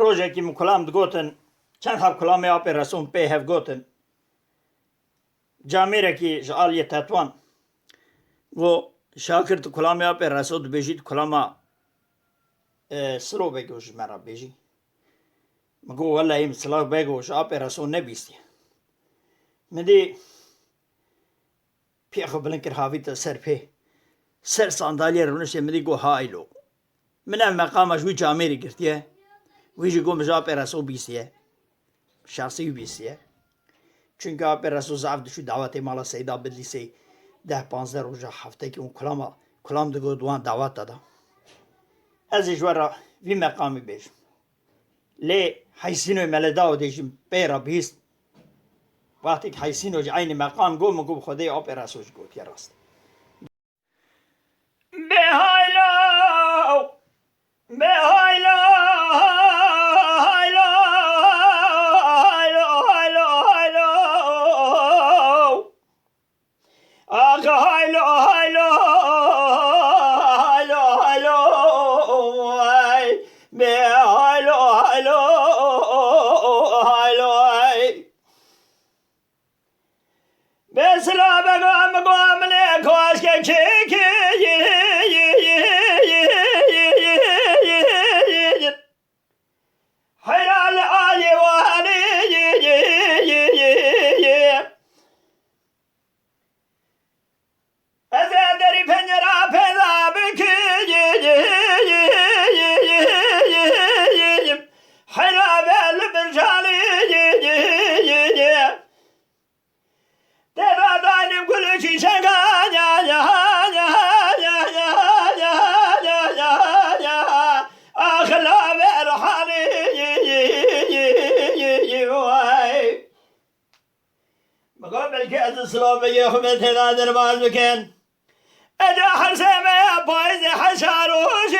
روزێکی من کوڵام دگوتن چەند هەف کوڵامی ئاپێ ڕەسوم پێی هەفگوتن جامێرێکی ji aliyê Tetwan got şakir tu kulamê apê reso dibêjî tu kulama sirovekê ji me re bêjî min got welehî min silav vego ji apê reso nebîstiye min dî piyê xwe bilind kir havîte ser pê ser sandalyê rûniştê min dî got haylo min ev meqama ji wî camêrî girtiye wî jî got min ji apê reso bîstiye şahsî wî bîstiye çünkü apê reso zaf dişû davetê mala Seyda Bidlîsê 10-15 roja heftekî û kulam digot wan davet deda ez ê ji we re vî meqamî bêjim lê heysînoyê me li dao dêjim pê re bîst wextê ki heysîno ji aynî meqam got min got bi xwedê apê reso ji gotiye rast bê haylo bê haylo Slovenya hükümetine dermaz biken Eda harseme payze haşaroşi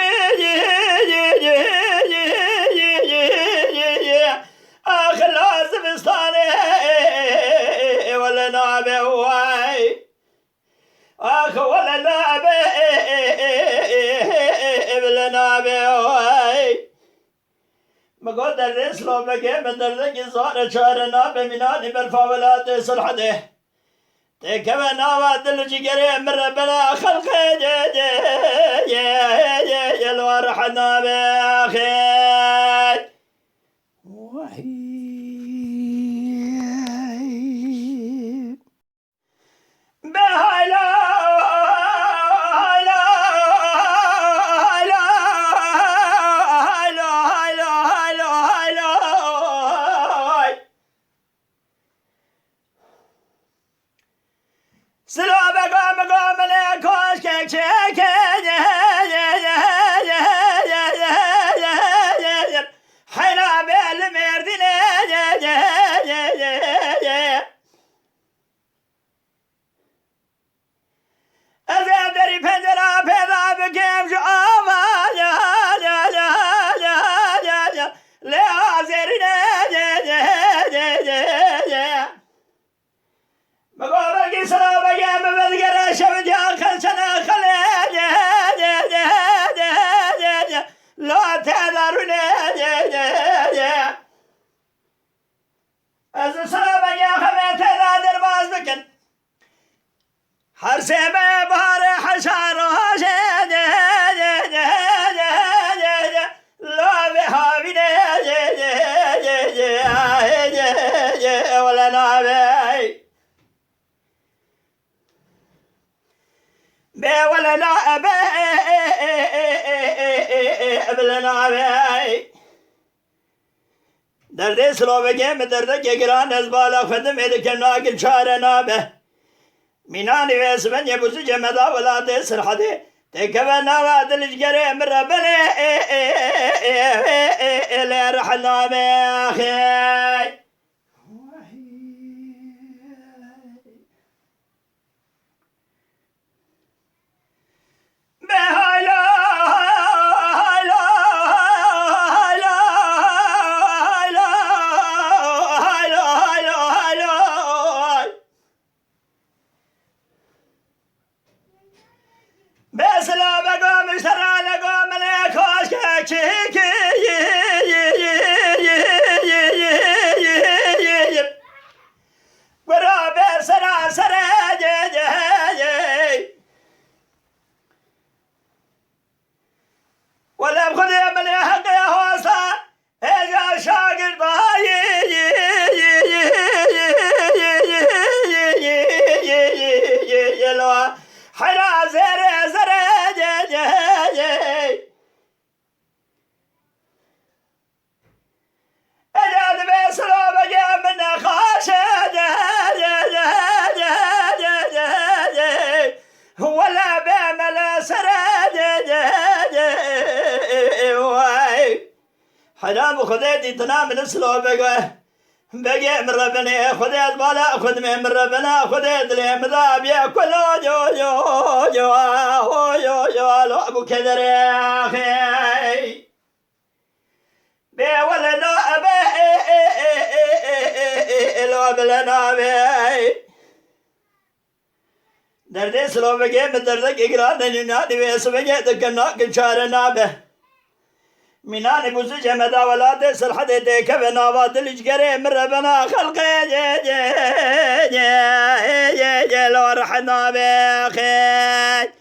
Akhla zivistane Valla nabe vay Akh valla nabe Valla nabe vay Mego derre Slovenya men derre ki zahre çare nabe minani belfavelat sılhade كما نواد الجيري من ربنا خلق الورحنا بخير بهلا هر سبب بار حشر لا بهابنا ولا نابي ولا نابي ولا نابي درد سلوبگه می درد که گران از بالا خودم ایدکن ناگل چاره نابه مینانی ویسمن یه بوزو جمدا ولاده سرحده تکوه نواد لجگره من ربنه ایلی رحل نابه Mesela be gömüşler, ne gömele koş geçik. حرام خدای دیتنا من سلو بگه بگه من ربنا خدای بالا خود من ربنا خدای دلی مذاب یا کلا جو جو جو جو جو لو ابو کدر اخی بي ولنا ابي لو بلنا بي درد سلو بگه من درد اقرار ننادي بس بگه دکنا کچارنا به منان بوز جمدا ولاد سلحد ديك بنابات الجري من ربنا خلقي جي لو رحنا بخير